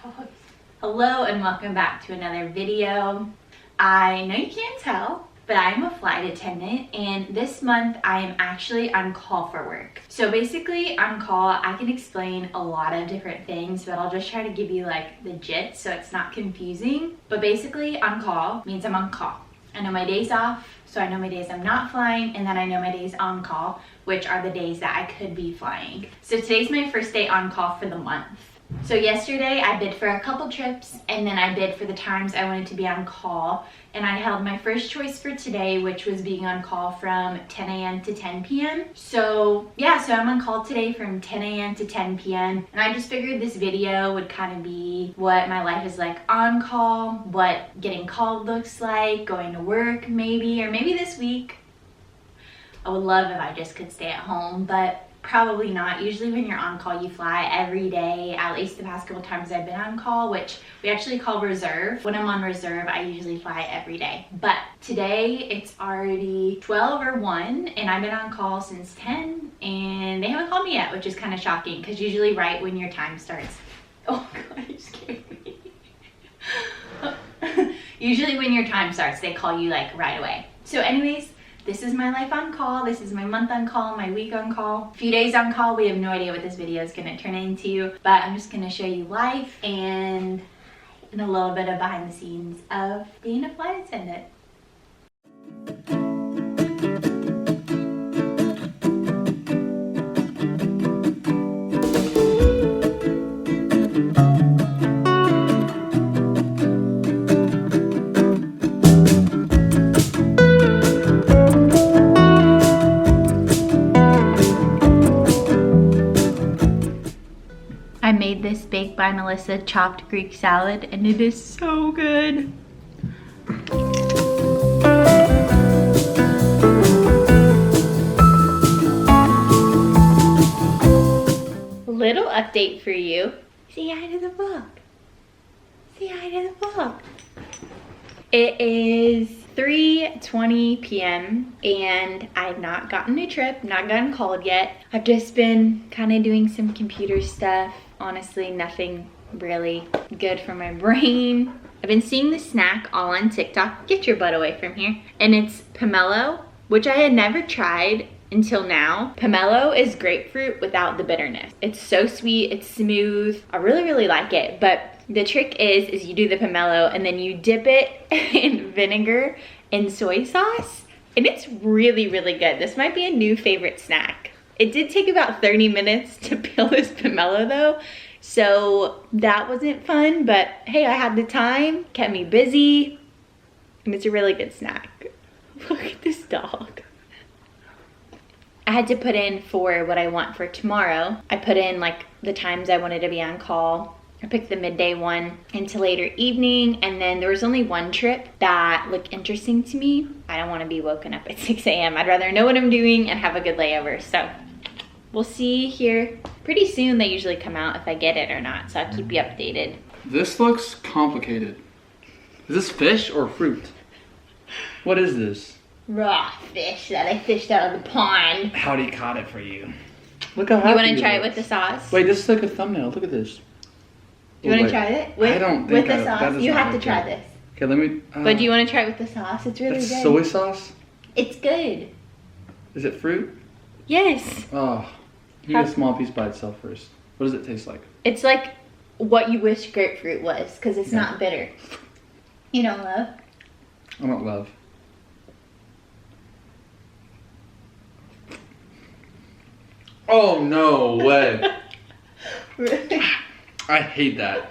dogs. Hello and welcome back to another video. I know you can't tell, but I'm a flight attendant and this month I am actually on call for work. So basically on call, I can explain a lot of different things, but I'll just try to give you like the gist so it's not confusing. But basically on call means I'm on call. I know my days off, so I know my days I'm not flying, and then I know my days on call, which are the days that I could be flying. So today's my first day on call for the month. So yesterday I bid for a couple trips, and then I bid for the times I wanted to be on call, and I held my first choice for today, which was being on call from 10 a.m. to 10 p.m. So yeah, so I'm on call today from 10 a.m. to 10 p.m. and I just figured this video would kind of be what my life is like on call, what getting called looks like, going to work maybe, or maybe this week. I would love if I just could stay at home, but probably not. Usually when you're on call, you fly every day, at least the past couple times I've been on call, which we actually call reserve. When I'm on reserve, I usually fly every day. But today it's already 12 or 1 and I've been on call since 10 and they haven't called me yet, which is kind of shocking because usually right when your time starts. Oh God, you scared me. Usually when your time starts, they call you like right away. So anyways, this is my life on call. This is my month on call, my week on call. A few days on call. We have no idea what this video is gonna turn into, but I'm just gonna show you life and a little bit of behind the scenes of being a flight attendant. I made this Baked by Melissa chopped Greek salad and it is so good. Little update for you. Say hi to the vlog. Say hi to the vlog. It is 3:20 p.m. and I've not gotten a trip, not gotten called yet. I've just been kind of doing some computer stuff. Honestly, nothing really good for my brain. I've been seeing this snack all on TikTok. Get your butt away from here. And it's pomelo, which I had never tried until now. Pomelo is grapefruit without the bitterness. It's so sweet, it's smooth. I really like it, but the trick is you do the pomelo and then you dip it in vinegar and soy sauce, and it's really good. This might be a new favorite snack. It did take about 30 minutes to peel this pomelo though, so that wasn't fun, but hey, I had the time, kept me busy, and it's a really good snack. Look at this dog. I had to put in for what I want for tomorrow. I put in like the times I wanted to be on call. I picked the midday one into later evening, and then there was only one trip that looked interesting to me. I don't want to be woken up at 6 a.m. I'd rather know what I'm doing and have a good layover. So we'll see here. Pretty soon they usually come out if I get it or not, so I'll keep you updated. This looks complicated. Is this fish or fruit? What is this? Raw fish that I fished out of the pond. Howdy caught it for you. Look how happy you want to try it with the sauce? Wait, this is like a thumbnail. Look at this. Do you want to try it? With, I don't with think the sauce? You have to try this. Okay, let me... But do you want to try it with the sauce? It's really good. Soy sauce? It's good. Is it fruit? Yes. Oh, give me a small piece by itself first. What does it taste like? It's like what you wish grapefruit was, because it's not bitter. You don't love? I don't love. Oh, no way. Really? I hate that.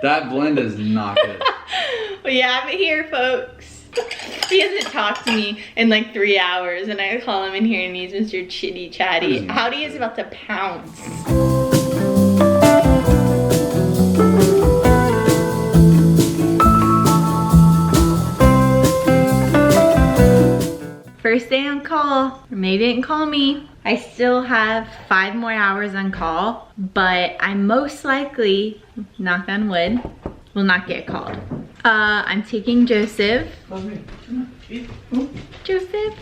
That blend is not good. Well, you have it here, folks. He hasn't talked to me in like 3 hours, and I call him in here and he's Mr. Chitty Chatty. Howdy is about to pounce. First day on call, or maybe they didn't call me. I still have 5 more hours on call, but I most likely, knock on wood, will not get called. I'm taking Joseph. Joseph.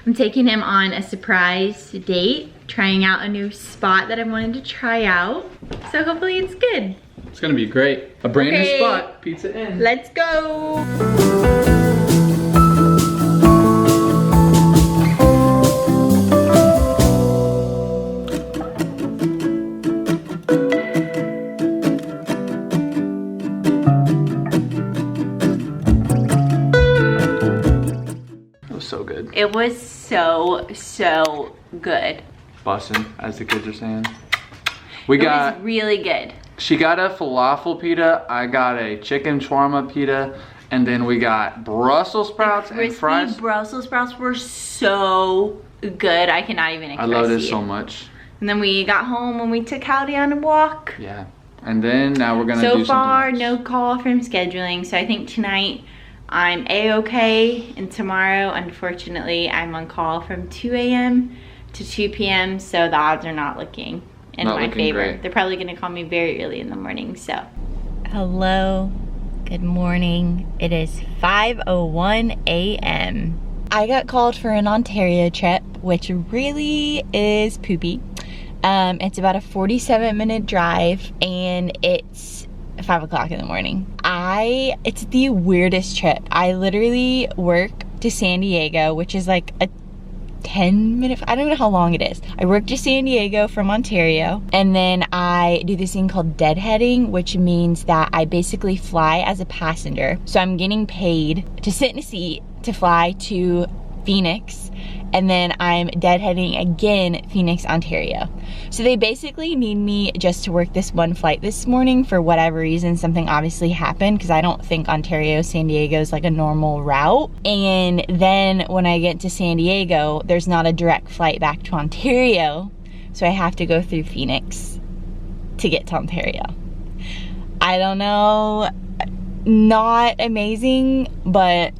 I'm taking him on a surprise date, trying out a new spot that I wanted to try out. So hopefully it's good. It's gonna be great. A brand new Okay. spot, Pizza Inn. Let's go. It was so good. It was so good. Bussin', as the kids are saying. We It got, was really good. she got a falafel pita, I got a chicken shawarma pita, and then we got Brussels sprouts and Crispy fries. Brussels sprouts were so good. I cannot even express I love this to you. so much. And then we got home and we took Howdy on a walk. Yeah. And then now we're gonna do So something far, else. no call from scheduling. So I think tonight I'm A-okay. And tomorrow, unfortunately, I'm on call from 2 a.m. to 2 p.m. So the odds are not looking in Not my looking favor. great. They're probably gonna call me very early in the morning, so. Hello, good morning. It is 5:01 a.m. I got called for an Ontario trip, which really is poopy. It's about a 47-minute drive and it's 5 o'clock in the morning. It's the weirdest trip. I literally work to San Diego, which is like a 10-minute, I don't know how long it is. I work to San Diego from Ontario, and then I do this thing called deadheading, which means that I basically fly as a passenger. So I'm getting paid to sit in a seat to fly to Phoenix, and then I'm deadheading again Phoenix, Ontario. So they basically need me just to work this one flight this morning for whatever reason. Something obviously happened because I don't think Ontario, San Diego is like a normal route. And then when I get to San Diego, there's not a direct flight back to Ontario. So I have to go through Phoenix to get to Ontario. I don't know, not amazing, but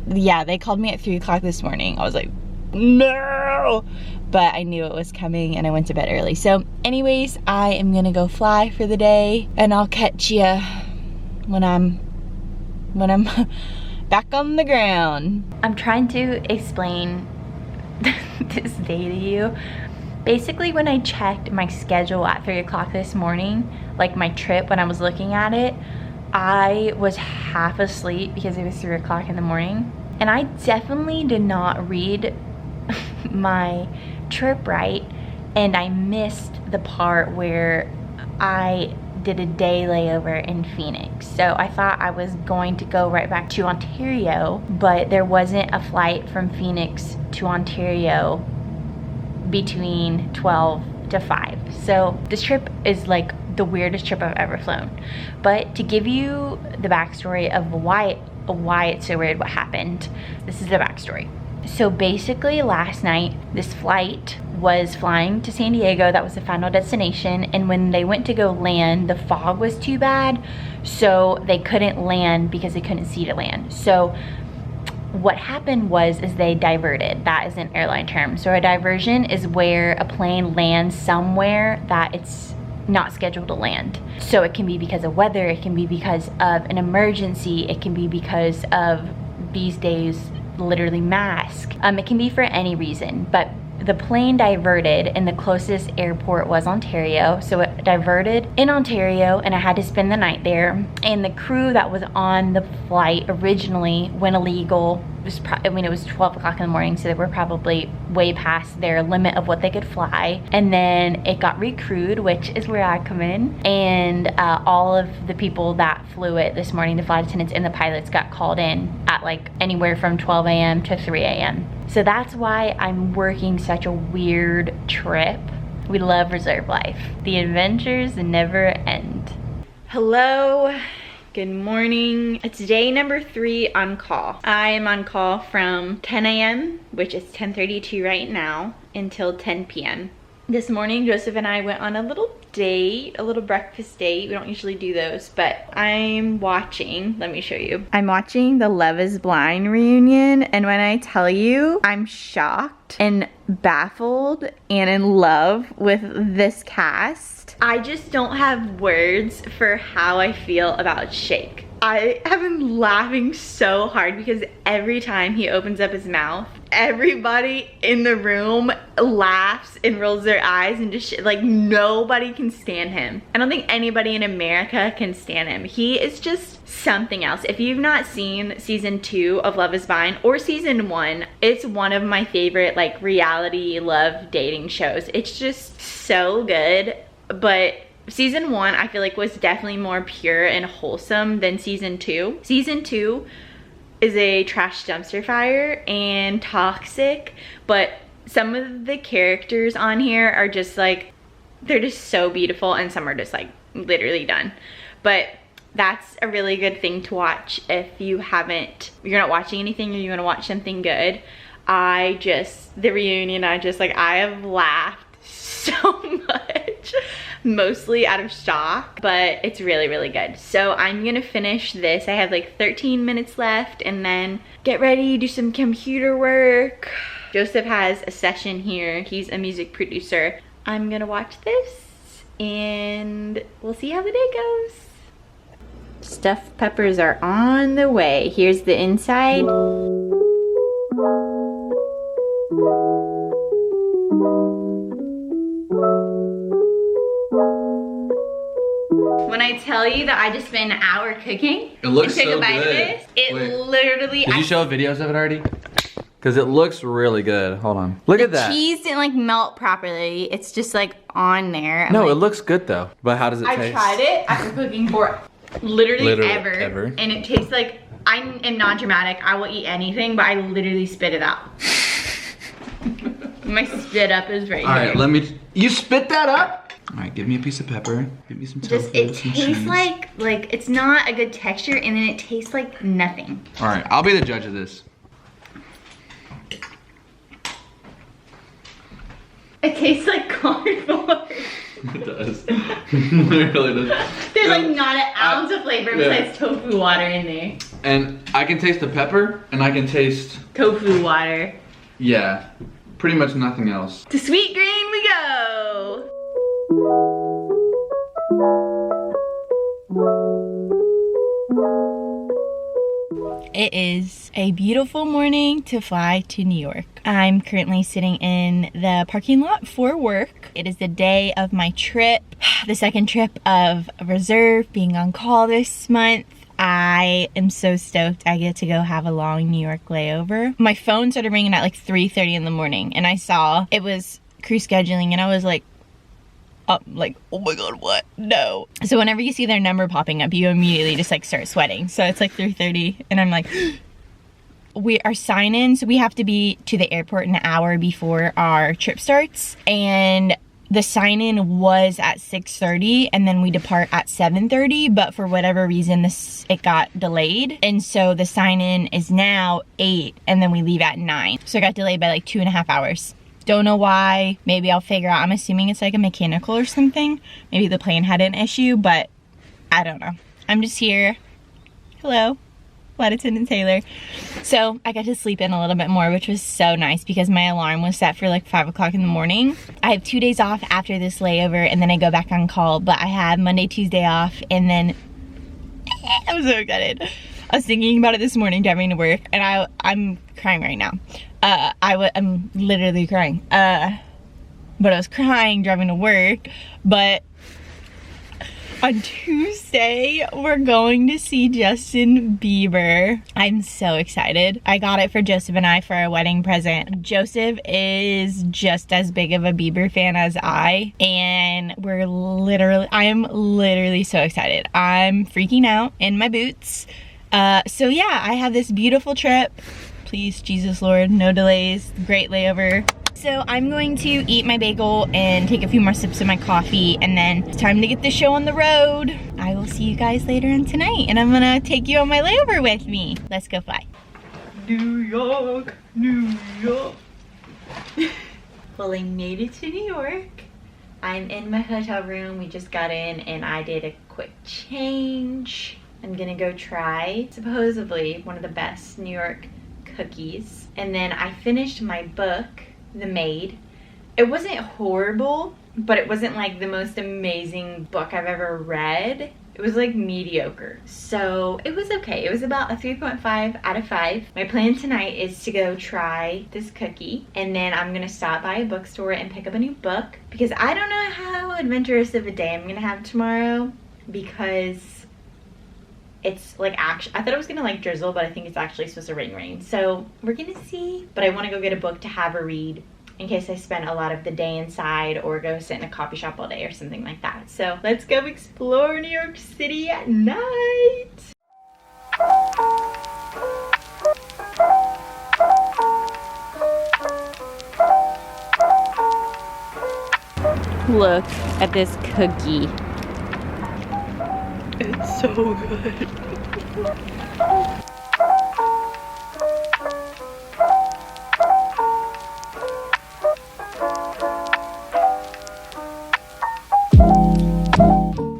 yeah, they called me at 3 o'clock this morning. I was like, no, but I knew it was coming and I went to bed early. So anyways, I am gonna go fly for the day and I'll catch you when I'm back on the ground. I'm trying to explain this day to you. Basically, when I checked my schedule at 3 o'clock this morning, like my trip, when I was looking at it, I was half asleep because it was 3 o'clock in the morning. And I definitely did not read my trip right. And I missed the part where I did a day layover in Phoenix. So I thought I was going to go right back to Ontario, but there wasn't a flight from Phoenix to Ontario between 12 to 5. So this trip is like the weirdest trip I've ever flown. But to give you the backstory of why it's so weird, what happened, this is the backstory. So basically last night, this flight was flying to San Diego. That was the final destination. And when they went to go land, the fog was too bad. So they couldn't land because they couldn't see to land. So what happened is they diverted. That is an airline term. So a diversion is where a plane lands somewhere that it's not scheduled to land. So it can be because of weather, it can be because of an emergency, it can be because of, these days, literally mask. It can be for any reason, but the plane diverted and the closest airport was Ontario. So it diverted in Ontario and I had to spend the night there. And the crew that was on the flight originally went illegal. It was 12 o'clock in the morning, so they were probably way past their limit of what they could fly. And then it got recrewed, which is where I come in. And all of the people that flew it this morning, the flight attendants and the pilots, got called in at like anywhere from 12 a.m. to 3 a.m. So that's why I'm working such a weird trip. We love reserve life. The adventures never end. Hello. Good morning. It's day number 3 on call. I am on call from 10 a.m., which is 10:32 right now, until 10 p.m. This morning, Joseph and I went on a little date, a little breakfast date. We don't usually do those, but I'm watching, let me show you. I'm watching the Love is Blind reunion, and when I tell you, I'm shocked and baffled and in love with this cast. I just don't have words for how I feel about Shake. I have been laughing so hard because every time he opens up his mouth, everybody in the room laughs and rolls their eyes and just like, nobody can stand him. I don't think anybody in America can stand him. He is just something else. If you've not seen season 2 of Love is Blind or season 1, it's one of my favorite like reality love dating shows. It's just so good. But season 1 I feel like was definitely more pure and wholesome than season 2. Season 2 is a trash dumpster fire and toxic, but some of the characters on here are just like, they're just so beautiful, and some are just like literally done. But that's a really good thing to watch if you're not watching anything or you want to watch something good. The reunion, I have laughed so much, mostly out of shock, but it's really, really good. So I'm gonna finish this. I have like 13 minutes left and then get ready, do some computer work. Joseph has a session here. He's a music producer. I'm gonna watch this and we'll see how the day goes. Stuffed peppers are on the way. Here's the inside. When I tell you that I just spent an hour cooking, it looks and took so a bite of good. this, it literally. Did you show videos of it already? Because it looks really good. Hold on. Look at that. The cheese didn't like melt properly. It's just like on there. No, it looks good though. But how does it taste? I tried it after cooking for literally ever. And it tastes like, I am not dramatic. I will eat anything, but I literally spit it out. My spit up is right here. All right, you spit that up? All right, give me a piece of pepper. Give me some tofu, it tastes like it's not a good texture, and then it tastes like nothing. All right, I'll be the judge of this. It tastes like cardboard. It does. It really does. There's like not an ounce of flavor besides tofu water in there. And I can taste the pepper, and I can taste tofu water. Yeah, pretty much nothing else. To Sweet Green we go. It is a beautiful morning to fly to New York. I'm currently sitting in the parking lot for work. It is the day of my trip, the second trip of Reserve being on call this month. I am so stoked I get to go have a long New York layover. My phone started ringing at like 3:30 in the morning and I saw it was crew scheduling and I was like, oh my god, what? No. So whenever you see their number popping up, you immediately just like start sweating. So it's like 3:30 and I'm like, our sign-ins, we have to be to the airport an hour before our trip starts. And the sign-in was at 6:30 and then we depart at 7:30, but for whatever reason it got delayed. And so the sign-in is now 8 and then we leave at 9. So it got delayed by like 2.5 hours. Don't know why. Maybe I'll figure out. I'm assuming it's like a mechanical or something. Maybe the plane had an issue, but I don't know. I'm just here. Hello, Flight Attendant Taylor. So I got to sleep in a little bit more, which was so nice because my alarm was set for like 5 o'clock in the morning. I have 2 days off after this layover and then I go back on call, but I have Monday, Tuesday off and then I'm so excited. I was thinking about it this morning driving to work and I'm crying right now. I'm literally crying. But I was crying driving to work. But on Tuesday, we're going to see Justin Bieber. I'm so excited. I got it for Joseph and I for our wedding present. Joseph is just as big of a Bieber fan as I. And I am literally so excited. I'm freaking out in my boots. So yeah, I have this beautiful trip. Please, Jesus Lord, no delays, great layover. So I'm going to eat my bagel and take a few more sips of my coffee and then it's time to get the show on the road. I will see you guys later on tonight and I'm gonna take you on my layover with me. Let's go fly. New York, New York. Well, I made it to New York. I'm in my hotel room. We just got in and I did a quick change. I'm gonna go try supposedly one of the best New York cookies. And then I finished my book, The Maid. It wasn't horrible, but it wasn't like the most amazing book I've ever read. It was like mediocre. So it was okay. It was about a 3.5 out of 5. My plan tonight is to go try this cookie, and then I'm gonna stop by a bookstore and pick up a new book, because I don't know how adventurous of a day I'm gonna have tomorrow, because it's like actually, I thought it was gonna like drizzle, but I think it's actually supposed to rain. So we're gonna see, but I wanna go get a book to have a read in case I spend a lot of the day inside or go sit in a coffee shop all day or something like that. So let's go explore New York City at night. Look at this cookie. It's so good.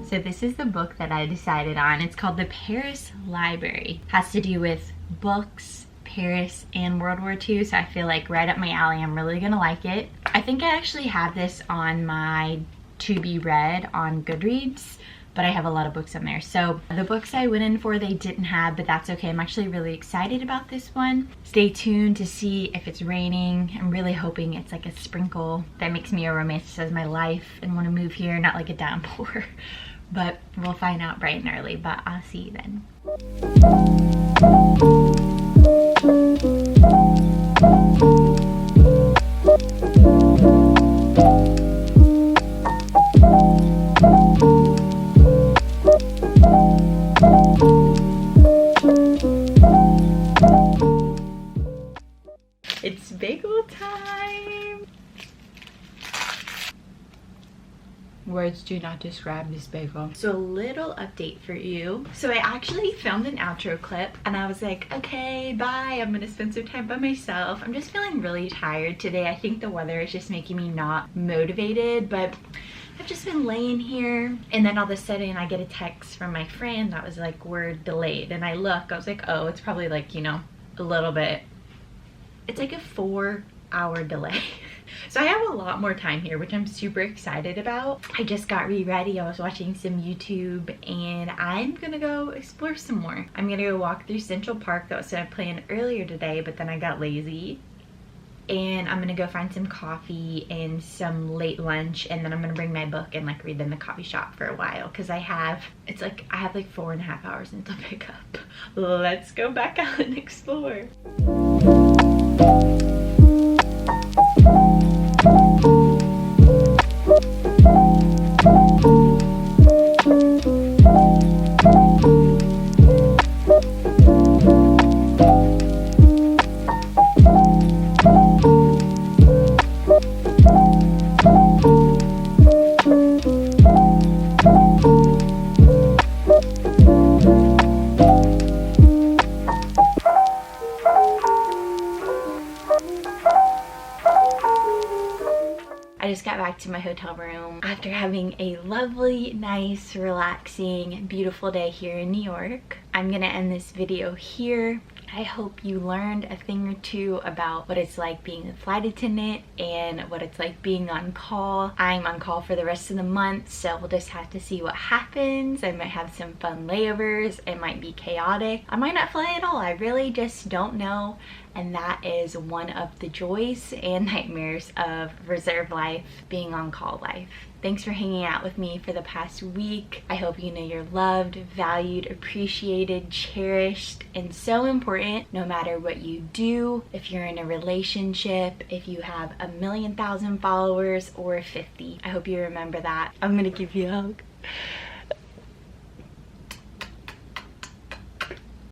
So this is the book that I decided on. It's called The Paris Library. It has to do with books, Paris, and World War II. So I feel like right up my alley. I'm really gonna like it. I think I actually have this on my to be read on Goodreads, but I have a lot of books on there. So the books I went in for, they didn't have, but that's okay. I'm actually really excited about this one. Stay tuned to see if it's raining. I'm really hoping it's like a sprinkle that makes me a romanticize my life and want to move here, not like a downpour. But we'll find out bright and early, but I'll see you then. It's bagel time! Words do not describe this bagel. So a little update for you. So I actually filmed an outro clip and I was like, okay, bye. I'm gonna spend some time by myself. I'm just feeling really tired today. I think the weather is just making me not motivated, but I've just been laying here, and then all of a sudden I get a text from my friend that was like, we're delayed. And I look, I was like, oh, it's probably like, you know, a little bit. It's like a 4-hour delay. So I have a lot more time here, which I'm super excited about. I just got ready. I was watching some YouTube, and I'm gonna go explore some more. I'm gonna go walk through Central Park. That was what I planned earlier today, but then I got lazy. And I'm gonna go find some coffee and some late lunch, and then I'm gonna bring my book and like read in the coffee shop for a while, because I have like 4.5 hours until pickup. Let's go back out and explore. I just got back to my hotel room after having a lovely, nice, relaxing, beautiful day here in New York. I'm gonna end this video here. I hope you learned a thing or two about what it's like being a flight attendant and what it's like being on call. I'm on call for the rest of the month, so we'll just have to see what happens. I might have some fun layovers. It might be chaotic. I might not fly at all. I really just don't know. And that is one of the joys and nightmares of reserve life, being on call life. Thanks for hanging out with me for the past week. I hope you know you're loved, valued, appreciated, cherished, and so important no matter what you do. If you're in a relationship, if you have 1,000,000 followers or 50. I hope you remember that. I'm gonna give you a hug.